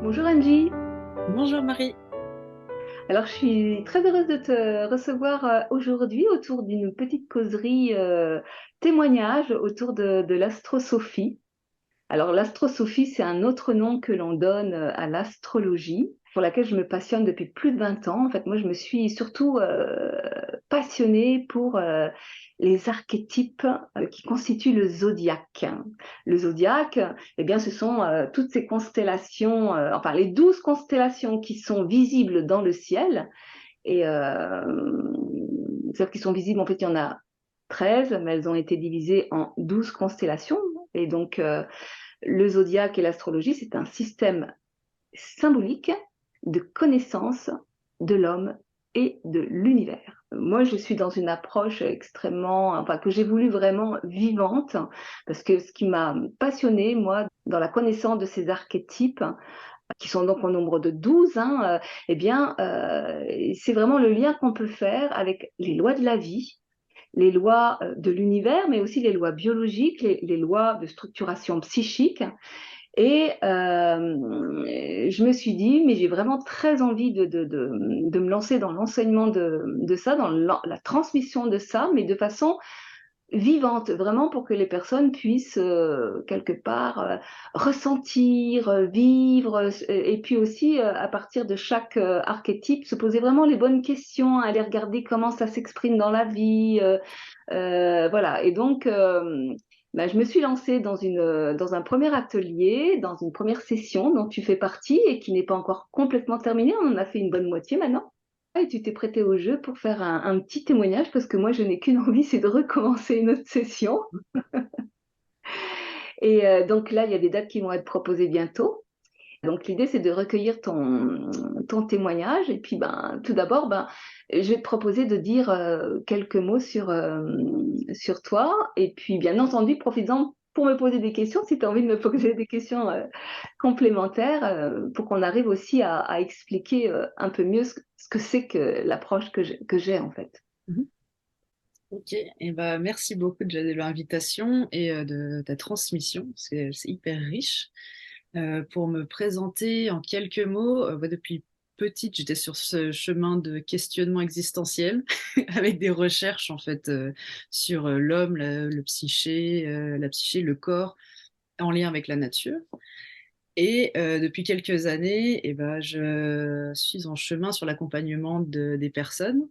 Bonjour Angie. Bonjour Marie. Alors je suis très heureuse de te recevoir aujourd'hui autour d'une petite causerie témoignage autour de l'astrosophie. Alors l'astrosophie, c'est un autre nom que l'on donne à l'astrologie, pour laquelle je me passionne depuis plus de 20 ans. En fait, moi, je me suis surtout passionnée pour les archétypes qui constituent le zodiaque. Le zodiaque, eh bien, ce sont toutes ces constellations, enfin les 12 constellations qui sont visibles dans le ciel. Et c'est-à-dire qui sont visibles, en fait, il y en a 13, mais elles ont été divisées en 12 constellations. Et donc, le zodiaque et l'astrologie, c'est un système symbolique de connaissance de l'homme et de l'univers. Moi, je suis dans une approche extrêmement, enfin, que j'ai voulu vraiment vivante, parce que ce qui m'a passionnée, moi, dans la connaissance de ces archétypes, qui sont donc au nombre de 12, eh bien, c'est vraiment le lien qu'on peut faire avec les lois de la vie, les lois de l'univers, mais aussi les lois biologiques, les lois de structuration psychique. Et je me suis dit, mais j'ai vraiment très envie de me lancer dans l'enseignement de ça, dans la transmission de ça, mais de façon vivante, vraiment pour que les personnes puissent quelque part ressentir, vivre, et puis aussi à partir de chaque archétype, se poser vraiment les bonnes questions, aller regarder comment ça s'exprime dans la vie, voilà. Et donc, bah, je me suis lancée dans un premier atelier, dans une première session dont tu fais partie et qui n'est pas encore complètement terminée. On en a fait une bonne moitié maintenant. Et tu t'es prêtée au jeu pour faire un petit témoignage parce que moi, je n'ai qu'une envie, c'est de recommencer une autre session. Et donc là, il y a des dates qui vont être proposées bientôt. Donc l'idée, c'est de recueillir ton témoignage. Et puis, ben, tout d'abord, ben, je vais te proposer de dire quelques mots sur toi. Et puis, bien entendu, profites-en pour me poser des questions, si tu as envie de me poser des questions complémentaires, pour qu'on arrive aussi à expliquer un peu mieux ce que c'est que l'approche que j'ai, en fait. Mhm. Ok, et ben merci beaucoup déjà de l'invitation et de ta transmission, c'est hyper riche. Pour me présenter en quelques mots, depuis petite, j'étais sur ce chemin de questionnement existentiel avec des recherches en fait sur l'homme, la psyché, le corps en lien avec la nature. Et depuis quelques années, je suis en chemin sur l'accompagnement des personnes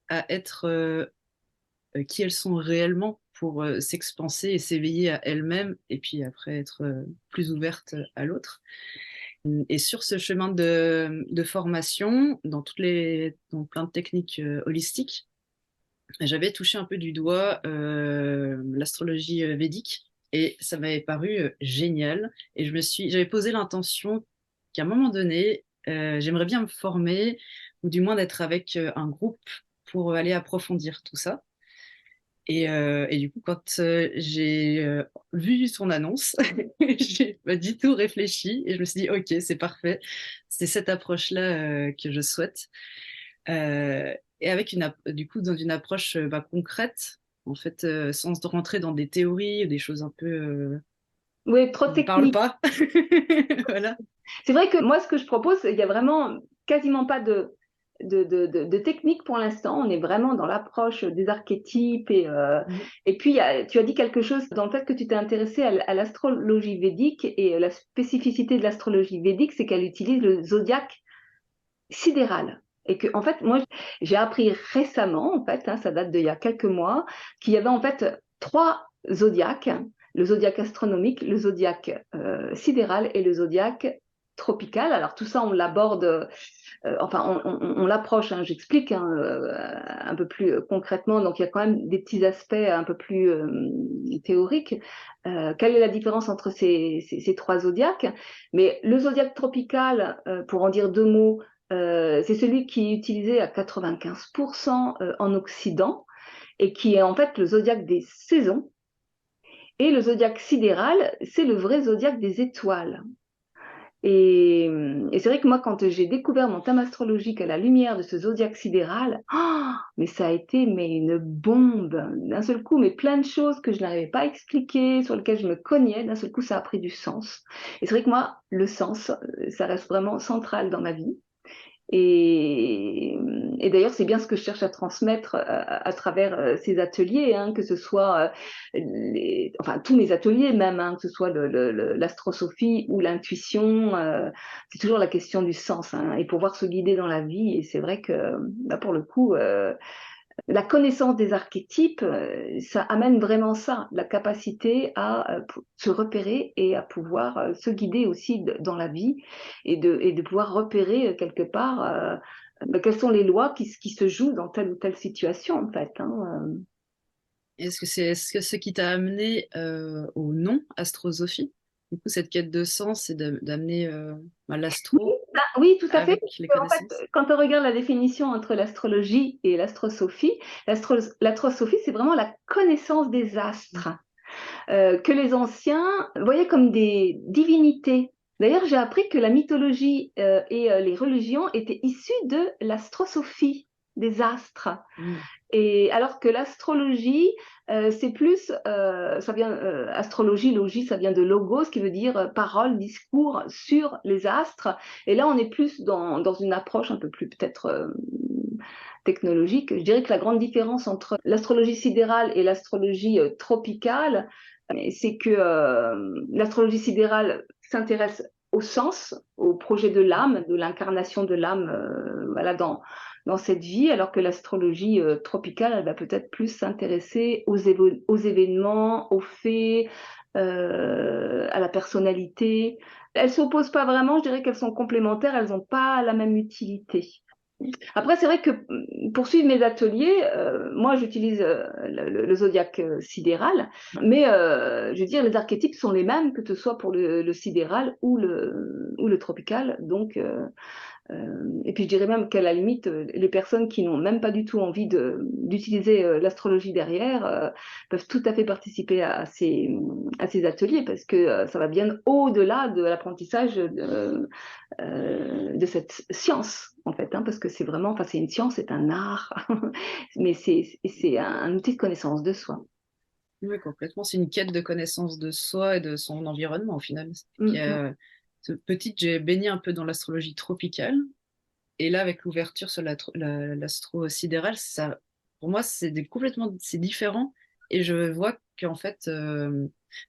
à être qui elles sont réellement pour s'expanser et s'éveiller à elles-mêmes et puis après être plus ouverte à l'autre. Et sur ce chemin de formation, dans plein de techniques holistiques, j'avais touché un peu du doigt l'astrologie védique et ça m'avait paru génial. Et j'avais posé l'intention qu'à un moment donné, j'aimerais bien me former ou du moins d'être avec un groupe pour aller approfondir tout ça. Et du coup, quand j'ai vu son annonce, j'ai pas du tout réfléchi et je me suis dit, OK, c'est parfait. C'est cette approche-là que je souhaite. Et avec du coup, dans une approche concrète, en fait, sans rentrer dans des théories ou des choses un peu Oui, trop qui ne me parlent technique. pas. Voilà. C'est vrai que moi, ce que je propose, il y a vraiment quasiment pas de technique pour l'instant. On est vraiment dans l'approche des archétypes. Mhm. Et puis, tu as dit quelque chose dans le fait que tu t'es intéressé à l'astrologie védique. Et la spécificité de l'astrologie védique, c'est qu'elle utilise le zodiaque sidéral. Et que, en fait, moi, j'ai appris récemment, en fait, ça date d'il y a quelques mois, qu'il y avait en fait trois zodiaques, le zodiaque astronomique, le zodiaque sidéral et le zodiaque tropical. Alors tout ça, on l'aborde, enfin, on l'approche, j'explique un peu plus concrètement. Donc il y a quand même des petits aspects un peu plus théoriques. Quelle est la différence entre ces trois zodiaques? Mais le zodiaque tropical, pour en dire deux mots, c'est celui qui est utilisé à 95% en Occident et qui est en fait le zodiaque des saisons. Et le zodiaque sidéral, c'est le vrai zodiaque des étoiles. Et c'est vrai que moi, quand j'ai découvert mon thème astrologique à la lumière de ce zodiaque sidéral, mais ça a été une bombe. D'un seul coup, mais plein de choses que je n'arrivais pas à expliquer, sur lesquelles je me cognais, d'un seul coup, ça a pris du sens. Et c'est vrai que moi, le sens, ça reste vraiment central dans ma vie. Et, et d'ailleurs, c'est bien ce que je cherche à transmettre à travers ces ateliers, hein, que ce soit enfin tous mes ateliers même, hein, que ce soit l'astrosophie ou l'intuition, c'est toujours la question du sens, hein, et pouvoir se guider dans la vie. Et c'est vrai que là, pour le coup, la connaissance des archétypes, ça amène vraiment ça, la capacité à se repérer et à pouvoir se guider aussi dans la vie et de pouvoir repérer quelque part quelles sont les lois qui se jouent dans telle ou telle situation en fait. Hein. Est-ce que c'est ce qui t'a amené au nom Astrosophie? Du coup, cette quête de sens et d'amener Oui, l'astro oui, tout à fait. avec les En connaissances. fait, quand on regarde la définition entre l'astrologie et l'astrosophie, l'astrosophie, c'est vraiment la connaissance des astres. Que les anciens voyaient comme des divinités. D'ailleurs, j'ai appris que la mythologie et les religions étaient issues de l'astrosophie, des astres. Mm. Et alors que l'astrologie, c'est plus, ça vient, astrologie, logie, ça vient de logos, qui veut dire parole, discours sur les astres. Et là, on est plus dans une approche un peu plus peut-être technologique. Je dirais que la grande différence entre l'astrologie sidérale et l'astrologie tropicale, c'est que l'astrologie sidérale s'intéresse au sens, au projet de l'âme, de l'incarnation de l'âme voilà, dans cette vie, alors que l'astrologie tropicale, elle va peut-être plus s'intéresser aux événements, aux faits, à la personnalité. Elles ne s'opposent pas vraiment, je dirais qu'elles sont complémentaires, elles n'ont pas la même utilité. Après, c'est vrai que pour suivre mes ateliers, moi, j'utilise le zodiaque sidéral, mais je veux dire, les archétypes sont les mêmes, que ce soit pour le sidéral ou le tropical. Donc, et puis je dirais même qu'à la limite, les personnes qui n'ont même pas du tout envie d'utiliser l'astrologie derrière peuvent tout à fait participer à ces ateliers parce que ça va bien au-delà de l'apprentissage de cette science en fait, hein, parce que c'est vraiment, enfin c'est une science, c'est un art, mais c'est un outil de connaissance de soi. Oui, complètement. C'est une quête de connaissance de soi et de son environnement au final. Mm, mm. Petite, j'ai baigné un peu dans l'astrologie tropicale. Et là, avec l'ouverture sur l'astro sidéral, ça, pour moi, complètement c'est différent. Et je vois qu'en fait,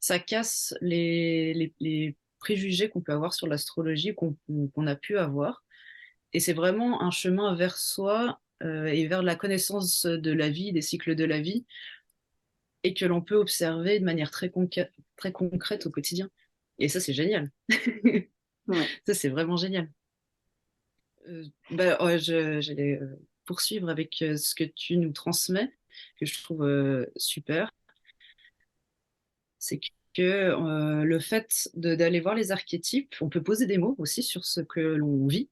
ça casse les préjugés qu'on peut avoir sur l'astrologie, qu'on a pu avoir. Et c'est vraiment un chemin vers soi et vers la connaissance de la vie, des cycles de la vie, et que l'on peut observer de manière très concrète au quotidien. Et ça, c'est génial. Ouais. Ça, c'est vraiment génial. Ouais, j'allais poursuivre avec ce que tu nous transmets, que je trouve super. C'est que le fait d'aller voir les archétypes, on peut poser des mots aussi sur ce que l'on vit,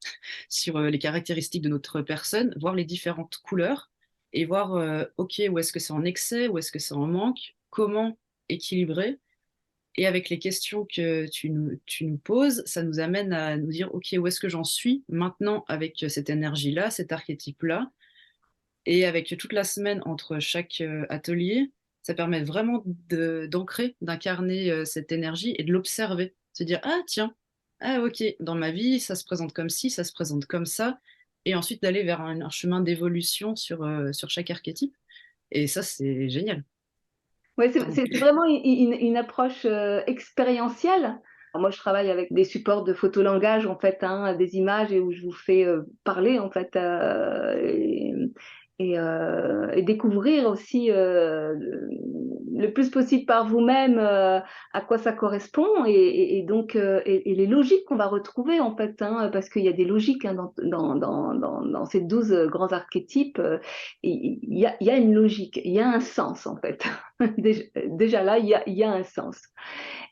sur les caractéristiques de notre personne, voir les différentes couleurs et voir, OK, où est-ce que c'est en excès, où est-ce que c'est en manque, comment équilibrer. Et avec les questions que tu nous poses, ça nous amène à nous dire, OK, où est-ce que j'en suis maintenant avec cette énergie-là, cet archétype-là. Et avec toute la semaine entre chaque atelier, ça permet vraiment d'ancrer, d'incarner cette énergie et de l'observer. Se dire, ah tiens, ah ok, dans ma vie, ça se présente comme ci, ça se présente comme ça. Et ensuite d'aller vers un chemin d'évolution sur chaque archétype. Et ça, c'est génial. Ouais, c'est Donc, vraiment une approche expérientielle. Alors moi, je travaille avec des supports de photolangage, en fait, hein, des images et où je vous fais parler, en fait, et découvrir aussi le plus possible par vous-même à quoi ça correspond et donc et les logiques qu'on va retrouver, en fait, hein, parce qu'il y a des logiques hein, dans ces 12 grands archétypes. Il y a une logique, il y a un sens, en fait. Déjà là, il y a un sens.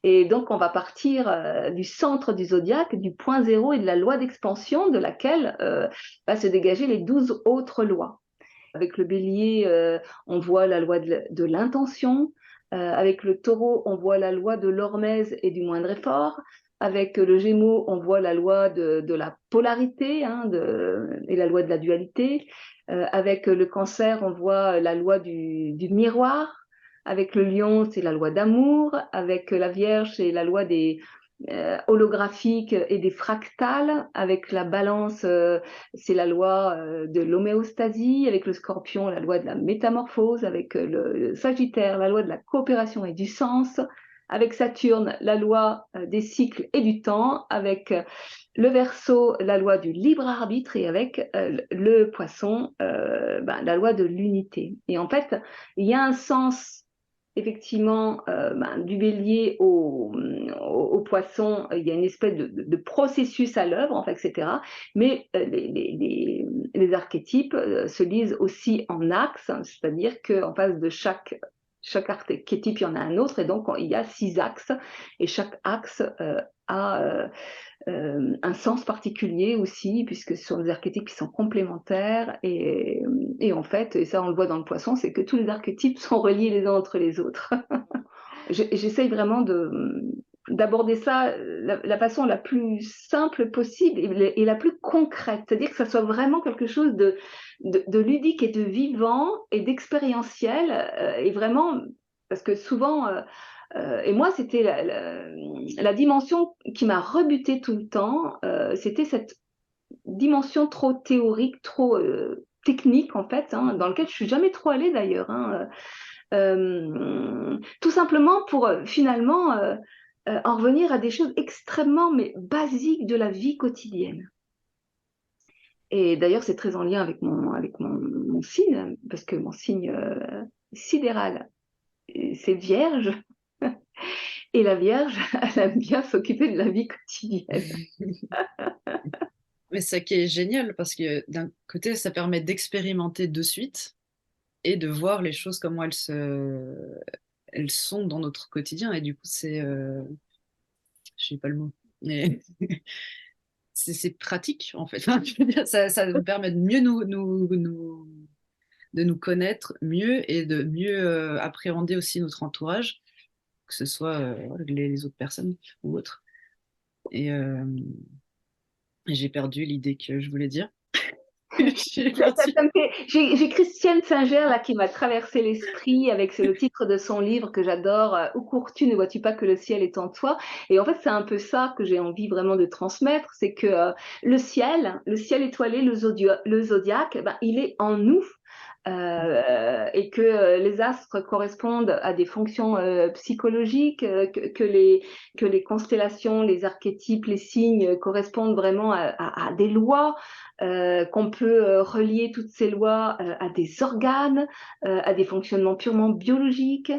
Et donc, on va partir du centre du zodiaque, du point zéro et de la loi d'expansion de laquelle va se dégager les 12 autres lois. Avec le bélier, on voit la loi de l'intention. Avec le taureau, on voit la loi de l'hormèse et du moindre effort. Avec le Gémeaux, on voit la loi de la polarité hein, et la loi de la dualité. Avec le Cancer, on voit la loi du miroir. Avec le Lion, c'est la loi d'amour. Avec la Vierge, c'est la loi des holographiques et des fractales. Avec la Balance, c'est la loi de l'homéostasie. Avec le Scorpion, la loi de la métamorphose. Avec le Sagittaire, la loi de la coopération et du sens. Avec Saturne, la loi des cycles et du temps. Avec le Verseau, la loi du libre arbitre. Et avec le Poisson, la loi de l'unité. Et en fait, il y a un sens effectivement du Bélier au Poisson, il y a une espèce de processus à l'œuvre, en fait, etc. Mais les archétypes se lisent aussi en axes, c'est-à-dire qu'en face de chaque archétype, il y en a un autre, et donc il y a 6 axes, et chaque axe a un sens particulier aussi, puisque ce sont des archétypes qui sont complémentaires, et en fait, et ça on le voit dans le Poisson, c'est que tous les archétypes sont reliés les uns entre les autres. J'essaye vraiment d'aborder ça la façon la plus simple possible et la plus concrète, c'est-à-dire que ça soit vraiment quelque chose de ludique et de vivant et d'expérientiel, et vraiment, parce que souvent, et moi c'était la dimension qui m'a rebutée tout le temps, c'était cette dimension trop théorique, trop technique en fait, hein, dans lequel je suis jamais trop allée d'ailleurs, hein, tout simplement pour finalement en revenir à des choses extrêmement mais basiques de la vie quotidienne. Et d'ailleurs, c'est très en lien avec mon signe, parce que mon signe sidéral, c'est Vierge. Et la Vierge, elle aime bien s'occuper de la vie quotidienne. Mais ça qui est génial, parce que d'un côté, ça permet d'expérimenter de suite et de voir les choses comment elles sont dans notre quotidien. Et du coup, je sais pas le mot, mais c'est pratique en fait. Enfin, je veux dire, ça nous permet de mieux de nous connaître mieux et de mieux appréhender aussi notre entourage, que ce soit les autres personnes ou autres. Et j'ai perdu l'idée que je voulais dire. J'ai perdu. J'ai Christiane Singer là qui m'a traversé l'esprit avec le titre de son livre que j'adore, Où cours-tu, ne vois-tu pas que le ciel est en toi? Et en fait, c'est un peu ça que j'ai envie vraiment de transmettre, c'est que le ciel étoilé, le zodiaque, ben, il est en nous. Et que les astres correspondent à des fonctions psychologiques, que les constellations, les archétypes, les signes correspondent vraiment à des lois, qu'on peut relier toutes ces lois à des organes, à des fonctionnements purement biologiques,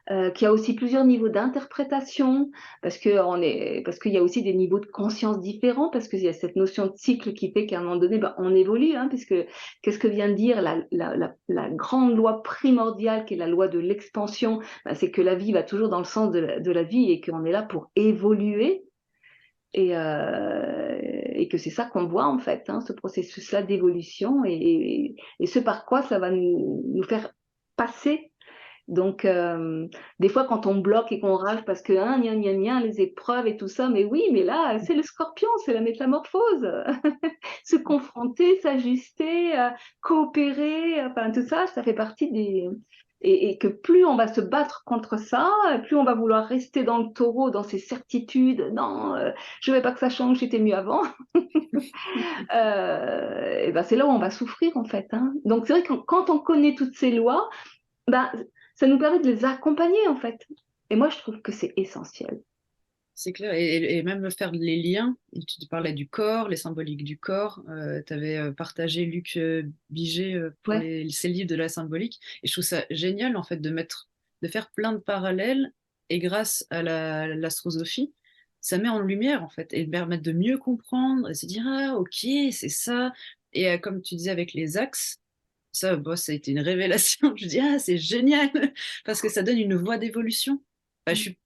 qu'il y a aussi plusieurs niveaux d'interprétation, parce qu'il y a aussi des niveaux de conscience différents, parce qu'il y a cette notion de cycle qui fait qu'à un moment donné, ben, on évolue, hein, puisque qu'est-ce que vient de dire la grande loi primordiale qui est la loi de l'expansion, ben, c'est que la vie va toujours dans le sens de la vie et qu'on est là pour évoluer. Et que c'est ça qu'on voit en fait, hein, ce processus-là d'évolution et ce par quoi ça va nous faire passer. Donc, des fois, quand on bloque et qu'on rage parce que, hein, gna, gna, gna, les épreuves et tout ça, mais oui, mais là, c'est le Scorpion, c'est la métamorphose. Se confronter, s'ajuster, coopérer, enfin, tout ça, ça fait partie des... Et que plus on va se battre contre ça, plus on va vouloir rester dans le taureau, dans ses certitudes, non, je ne veux pas que ça change, c'était mieux avant. Et ben c'est là où on va souffrir en fait, hein. Donc c'est vrai que quand on connaît toutes ces lois, ben, ça nous permet de les accompagner en fait. Et moi je trouve que c'est essentiel. C'est clair, et même faire les liens. Tu parlais du corps, les symboliques du corps. Tu avais partagé Luc Biget pour Ouais. ses livres de la symbolique. Et je trouve ça génial en fait de faire plein de parallèles. Et grâce à l'astrosophie, ça met en lumière en fait et de permettre de mieux comprendre et se dire ah ok c'est ça. Et comme tu disais avec les axes, ça, bon, ça a été une révélation. Je dis ah c'est génial parce que ça donne une voie d'évolution. Bah, je suis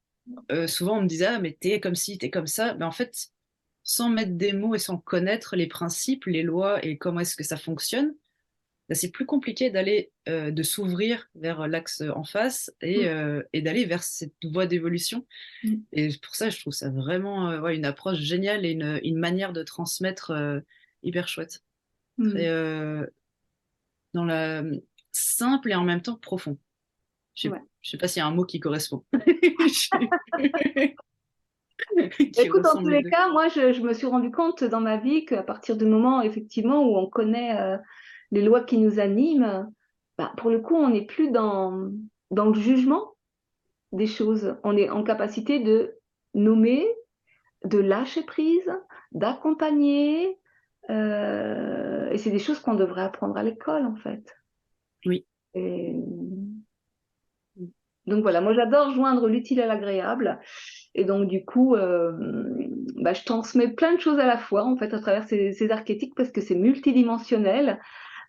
souvent on me disait ah mais t'es comme ci, t'es comme ça. Mais en fait, sans mettre des mots et sans connaître les principes, les lois et comment est-ce que ça fonctionne, bah, c'est plus compliqué d'aller, de s'ouvrir vers l'axe en face et d'aller vers cette voie d'évolution. Mm. Et pour ça, je trouve ça vraiment ouais, une approche géniale et une manière de transmettre hyper chouette. Très, Mm. dans la simple et en même temps profond. Ouais. Je sais pas s'il y a un mot qui correspond, qui Écoute, en tous ressemble les les deux. cas, moi, je me suis rendu compte dans ma vie qu'à partir du moment, effectivement, où on connaît les lois qui nous animent, bah, pour le coup, on n'est plus dans le jugement des choses. On est en capacité de nommer, de lâcher prise, d'accompagner. Et c'est des choses qu'on devrait apprendre à l'école, en fait. Oui. Et donc voilà, moi j'adore joindre l'utile à l'agréable. Et donc du coup, bah, je transmets plein de choses à la fois, en fait, à travers ces archétypes, parce que c'est multidimensionnel.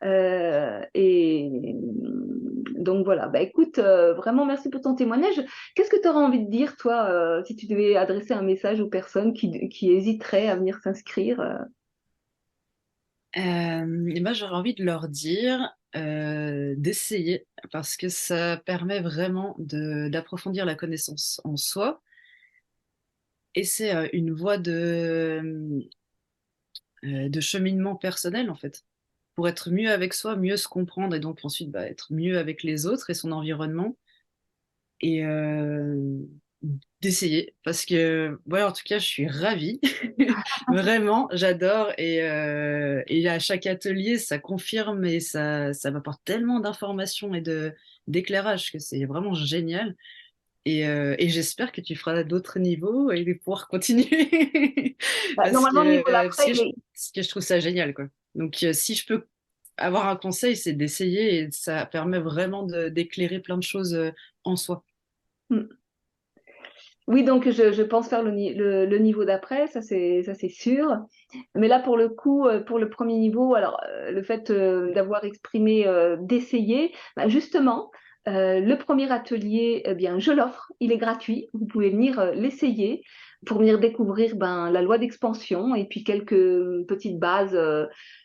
Et donc voilà, bah, écoute, vraiment merci pour ton témoignage. Qu'est-ce que tu auras envie de dire, toi, si tu devais adresser un message aux personnes qui hésiteraient à venir s'inscrire Et ben, j'aurais envie de leur dire d'essayer parce que ça permet vraiment d'approfondir la connaissance en soi et c'est une voie de cheminement personnel en fait pour être mieux avec soi, mieux se comprendre et donc ensuite bah, être mieux avec les autres et son environnement et d'essayer parce que ouais en tout cas je suis ravie vraiment j'adore et à chaque atelier ça confirme et ça m'apporte tellement d'informations et de d'éclairage que c'est vraiment génial et j'espère que tu feras d'autres niveaux et de pouvoir continuer Bah, normalement, le niveau parce d'après, parce que je trouve ça génial quoi donc si je peux avoir un conseil c'est d'essayer et ça permet vraiment d'éclairer plein de choses en soi. Hmm. Oui, donc je pense faire le niveau d'après, ça c'est sûr. Mais là, pour le coup, pour le premier niveau, alors le fait d'avoir exprimé, d'essayer, bah, justement, le premier atelier, eh bien, je l'offre, il est gratuit. Vous pouvez venir l'essayer pour venir découvrir ben, la loi d'expansion et puis quelques petites bases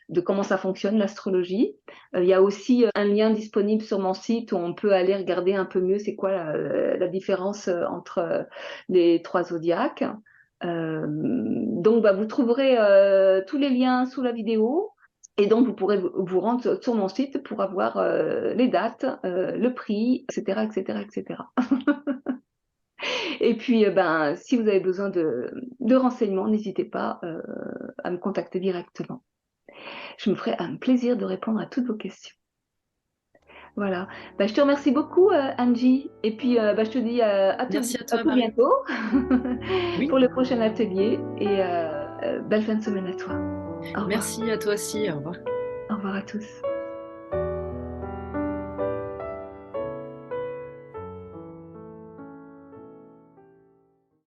de comment ça fonctionne, l'astrologie. Il y a aussi un lien disponible sur mon site où on peut aller regarder un peu mieux c'est quoi la différence entre les trois zodiaques. Donc, bah, vous trouverez tous les liens sous la vidéo. Et donc, vous pourrez vous rendre sur mon site pour avoir les dates, le prix, etc., etc., etc. Et puis, ben, si vous avez besoin de renseignements, n'hésitez pas à me contacter directement. Je me ferai un plaisir de répondre à toutes vos questions. Voilà. Ben, je te remercie beaucoup, Angie. Et puis, ben, je te dis Merci à à toi tout Marie. bientôt Oui, pour le prochain atelier. Et belle fin de semaine à toi. Au revoir. merci à toi aussi, au revoir. Au revoir à tous.